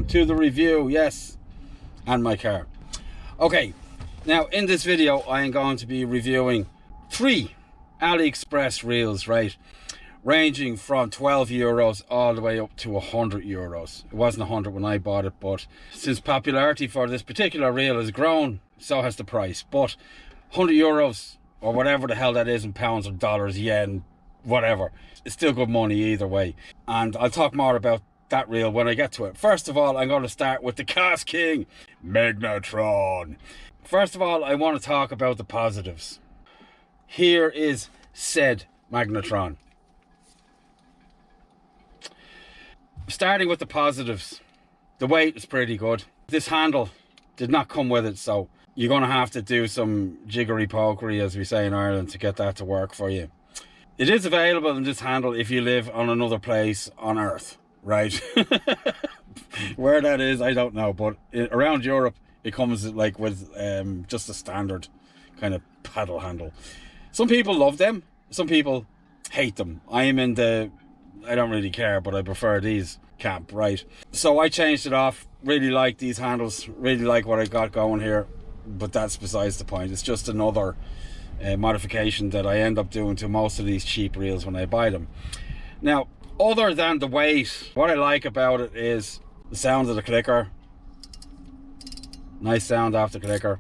welcome to the review, yes, and my car. Okay, now in this video I am going to be reviewing 3 AliExpress reels, right, ranging from 12 euros all the way up to 100 euros. It wasn't 100 when I bought it, but since popularity for this particular reel has grown, so has the price. But 100 euros or whatever the hell that is in pounds or dollars, yen, whatever, it's still good money either way. And I'll talk more about that reel when I get to it. First of all, I'm going to start with the Cast King, Magnetron. First of all, I want to talk about the positives. Here is said Magnetron. Starting with the positives, the weight is pretty good. This handle did not come with it, so you're going to have to do some jiggery pokery, as we say in Ireland, to get that to work for you. It is available in this handle if you live on another place on Earth, right? Where that is, I don't know, but around Europe it comes like with just a standard kind of paddle handle. Some people love them, some people hate them. I am in the I don't really care, but I prefer these camp, right? So I changed it off. Really like these handles, really like what I got going here, but that's besides the point. It's just another modification that I end up doing to most of these cheap reels when I buy them. Now, other than the weight, what I like about it is the sound of the clicker. Nice sound after clicker.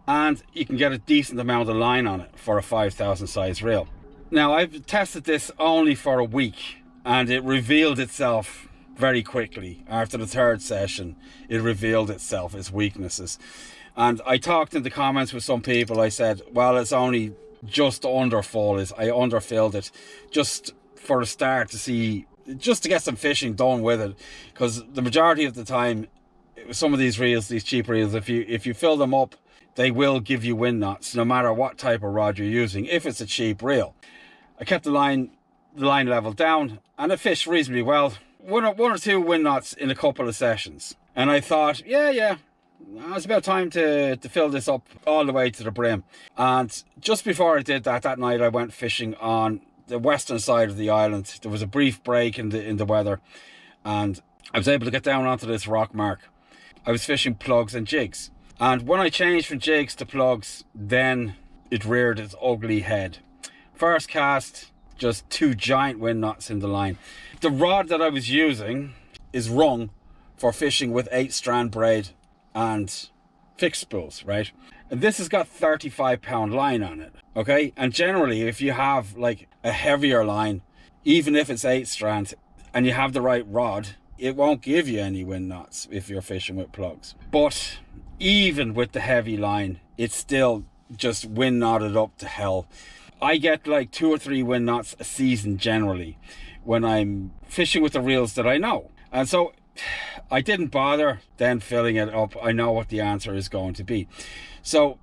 And you can get a decent amount of line on it for a 5,000 size reel. Now, I've tested this only for a week and it revealed itself very quickly. After the 3rd session, it revealed itself, its weaknesses. And I talked in the comments with some people. I said, well, it's only just under full. I underfilled it just for a start to see, just to get some fishing done with it. Because the majority of the time, some of these reels, these cheap reels, if you fill them up, they will give you wind knots no matter what type of rod you're using, if it's a cheap reel. I kept the line level down and it fished reasonably well. One or two wind knots in a couple of sessions. And I thought, yeah, it's about time to fill this up all the way to the brim. And just before I did that night, I went fishing on the western side of the island. There was a brief break in the weather and I was able to get down onto this rock mark. I was fishing plugs and jigs. And when I changed from jigs to plugs, then it reared its ugly head. First cast, just 2 giant wind knots in the line. The rod that I was using is rung for fishing with 8-strand braid and fixed spools, right? And this has got 35-pound line on it, okay? And generally, if you have like a heavier line, even if it's 8-strand and you have the right rod, it won't give you any wind knots if you're fishing with plugs. But even with the heavy line, it's still just wind knotted up to hell. I get like 2 or 3 wind knots a season generally when I'm fishing with the reels that I know. And so I didn't bother then filling it up. I know what the answer is going to be. So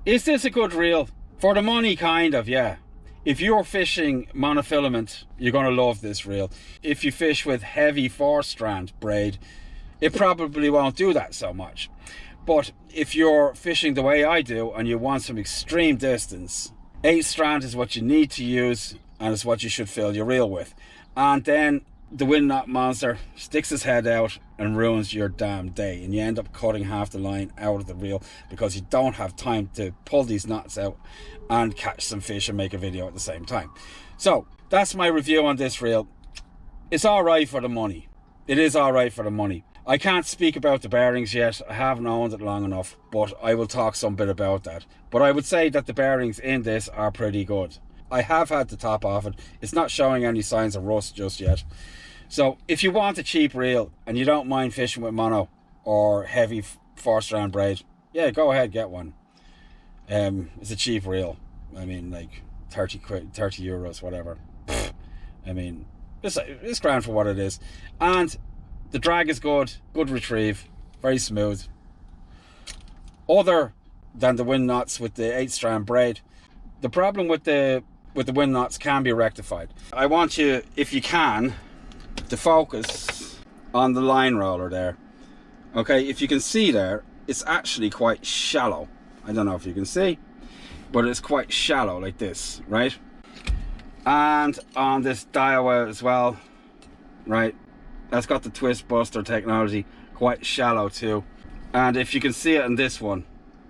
is this a good reel? For the money, kind of, yeah. If you're fishing monofilament, you're going to love this reel. If you fish with heavy 4-strand braid, it probably won't do that so much. But if you're fishing the way I do and you want some extreme distance, 8-strand is what you need to use and it's what you should fill your reel with. And then the wind knot monster sticks his head out and ruins your damn day, and you end up cutting half the line out of the reel because you don't have time to pull these knots out and catch some fish and make a video at the same time. So that's my review on this reel. It's all right for the money. It is all right for the money. I can't speak about the bearings yet. I haven't owned it long enough, but I will talk some bit about that. But I would say that the bearings in this are pretty good. I have had the top off it. It's not showing any signs of rust just yet. So if you want a cheap reel and you don't mind fishing with mono or heavy 4-strand braid, yeah, go ahead, get one. It's a cheap reel. I mean, like 30 euros, whatever. I mean, it's grand for what it is. And the drag is good retrieve, very smooth. Other than the wind knots with the 8-strand braid, the problem with the wind knots can be rectified. I want you, if you can, to focus on the line roller there. Okay, if you can see there, it's actually quite shallow. I don't know if you can see, but it's quite shallow like this, right? And on this dial as well, right? That's got the twist buster technology, quite shallow too. And if you can see it in this one,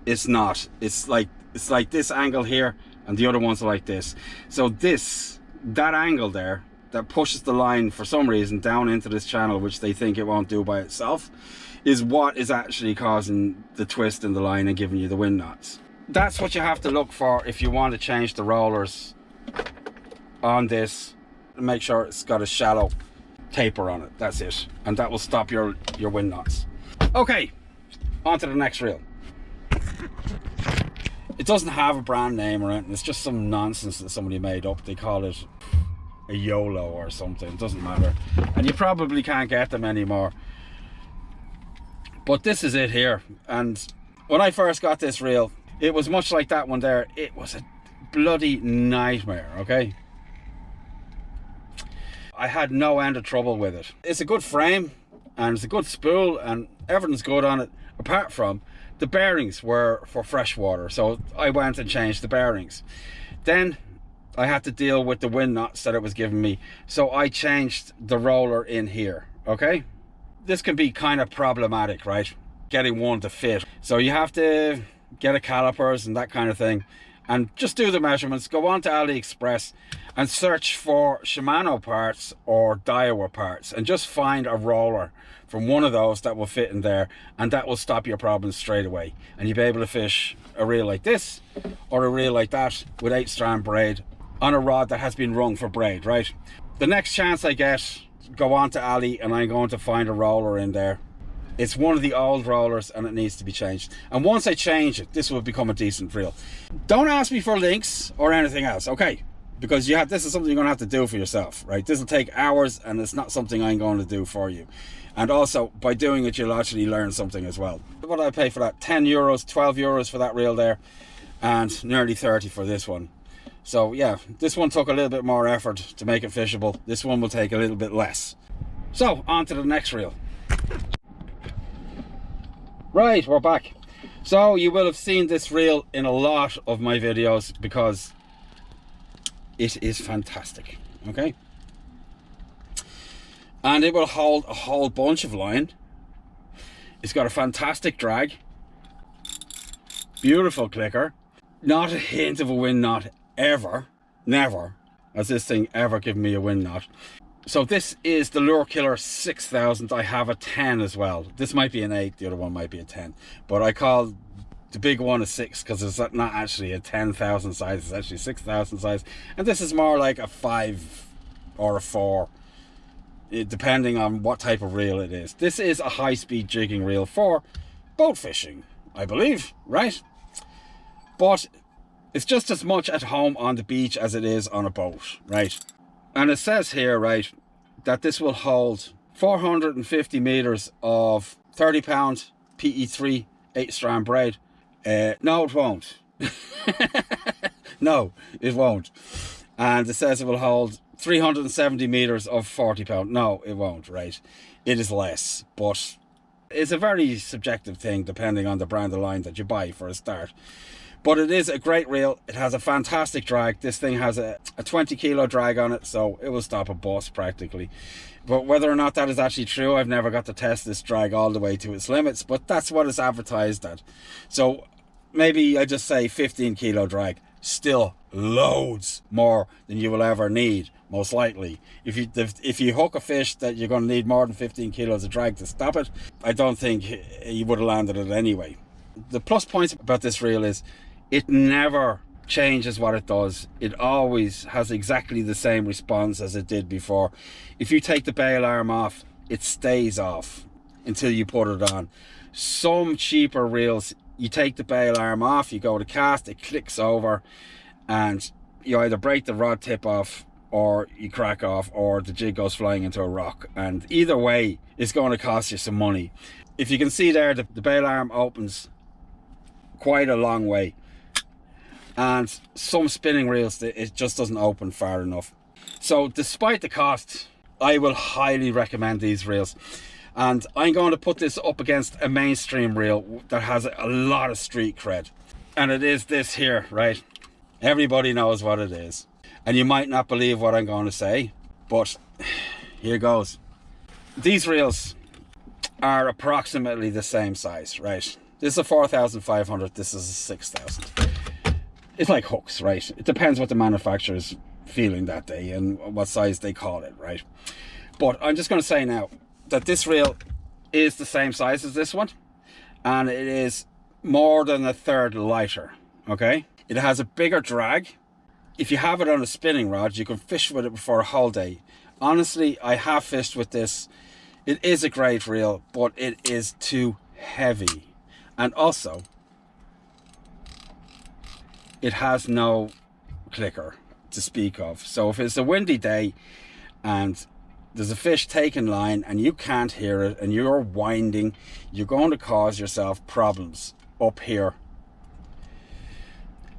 it's not. It's like this angle here, and the other ones are like this. So that angle there, that pushes the line for some reason down into this channel, which they think it won't do by itself, is what is actually causing the twist in the line and giving you the wind knots. That's what you have to look for if you want to change the rollers on this. Make sure it's got a shallow taper on it. That's it, and that will stop your wind knots. Okay, on to the next reel. It doesn't have a brand name or anything. It's just some nonsense that somebody made up. They call it a YOLO or something. It doesn't matter, and you probably can't get them anymore. But this is it here. And when I first got this reel, it was much like that one there. It was a bloody nightmare. Okay, I had no end of trouble with it. It's a good frame and it's a good spool and everything's good on it, apart from the bearings were for fresh water. So I went and changed the bearings. Then I had to deal with the wind knots that it was giving me. So I changed the roller in here, okay? This can be kind of problematic, right? Getting one to fit. So you have to get a calipers and that kind of thing, and just do the measurements. Go on to AliExpress and search for Shimano parts or Daiwa parts, and just find a roller from one of those that will fit in there, and that will stop your problems straight away. And you'll be able to fish a reel like this or a reel like that with 8-strand braid on a rod that has been rung for braid, right? The next chance I get, go on to Ali and I'm going to find a roller in there. It's one of the old rollers and it needs to be changed. And once I change it, this will become a decent reel. Don't ask me for links or anything else, okay? Because this is something you're going to have to do for yourself, right? This will take hours and it's not something I'm going to do for you. And also, by doing it, you'll actually learn something as well. What did I pay for that? 10 euros, 12 euros for that reel there, and nearly 30 for this one. So yeah, this one took a little bit more effort to make it fishable. This one will take a little bit less. So, on to the next reel. Right, we're back. So you will have seen this reel in a lot of my videos because it is fantastic, okay? And it will hold a whole bunch of line. It's got a fantastic drag, beautiful clicker, not a hint of a wind knot ever, never has this thing ever given me a wind knot. So this is the Lure Killer 6000. I have a 10 as well. This might be an 8, the other one might be a 10, but I call the big one a 6 because it's not actually a 10,000 size, it's actually 6,000 size, and this is more like a 5 or a 4, depending on what type of reel it is. This is a high-speed jigging reel for boat fishing, I believe, right? But it's just as much at home on the beach as it is on a boat, right? And it says here, right, that this will hold 450 meters of 30-pound PE3 8-strand braid. No, it won't. No, it won't. And it says it will hold 370 meters of 40-pound. No, it won't, right? It is less, but it's a very subjective thing depending on the brand of line that you buy for a start. But it is a great reel. It has a fantastic drag. This thing has a 20 kilo drag on it, so it will stop a bus practically. But whether or not that is actually true, I've never got to test this drag all the way to its limits, but that's what it's advertised at. So maybe I just say 15 kilo drag. Still loads more than you will ever need, most likely. If you hook a fish that you're going to need more than 15 kilos of drag to stop it, I don't think you would have landed it anyway. The plus points about this reel is it never changes what it does. It always has exactly the same response as it did before. If you take the bail arm off, it stays off until you put it on. Some cheaper reels, you take the bail arm off, you go to cast, it clicks over, and you either break the rod tip off or you crack off, or the jig goes flying into a rock. And either way, it's going to cost you some money. If you can see there, the bail arm opens quite a long way, and some spinning reels it just doesn't open far enough. So despite the cost, I will highly recommend these reels, and I'm going to put this up against a mainstream reel that has a lot of street cred, and it is this here, right? Everybody knows what it is, and you might not believe what I'm going to say, but here goes. these reels are approximately the same size, right? This is a 4,500, this is a 6,000. It's like hooks, right? It depends what the manufacturer's feeling that day and what size they call it, right? But I'm just going to say now that this reel is the same size as this one, and it is more than a third lighter, okay? It has a bigger drag. If you have it on a spinning rod, you can fish with it for a whole day. Honestly, I have fished with this. It is a great reel, but it is too heavy. And also, it has no clicker to speak of. So if it's a windy day and there's a fish taking line and you can't hear it and you're winding, you're going to cause yourself problems up here.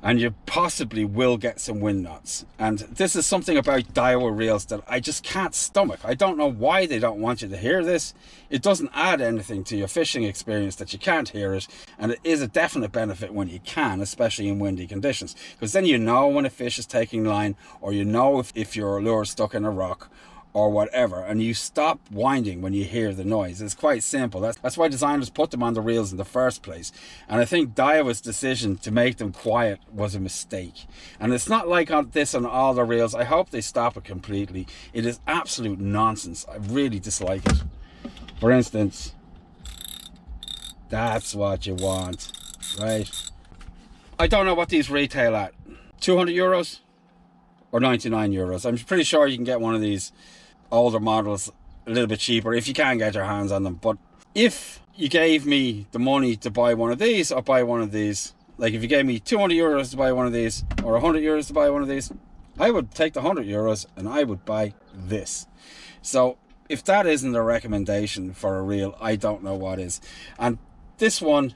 And you possibly will get some wind knots. And this is something about Daiwa reels that I just can't stomach. I don't know why they don't want you to hear this. It doesn't add anything to your fishing experience that you can't hear it. And it is a definite benefit when you can, especially in windy conditions. Because then you know when a fish is taking line, or you know if your lure is stuck in a rock, or whatever, and you stop winding when you hear the noise. It's quite simple. That's why designers put them on the reels in the first place. And I think Daiwa's decision to make them quiet was a mistake. And it's not like on this on all the reels. I hope they stop it completely. It is absolute nonsense. I really dislike it. For instance, that's what you want, right? I don't know what these retail at. 200 euros or 99 euros. I'm pretty sure you can get one of these older models a little bit cheaper if you can get your hands on them. But if you gave me the money to buy one of these or buy one of these, like if you gave me 200 euros to buy one of these or 100 euros to buy one of these, I would take the 100 euros and I would buy this. So if that isn't a recommendation for a reel, I don't know what is. And this one,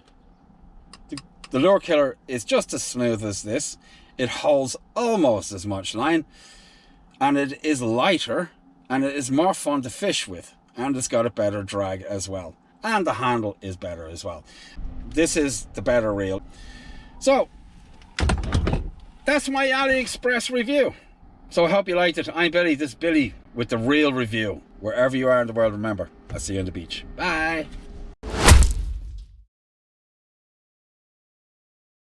the lure killer is just as smooth as this. It holds almost as much line, and it is lighter, and it is more fun to fish with, and it's got a better drag as well, and the handle is better as well. This is the better reel. So that's my AliExpress review. So I hope you liked it. I'm Billy. This is Billy with the reel review. Wherever you are in the world, remember, I'll see you on the beach. Bye.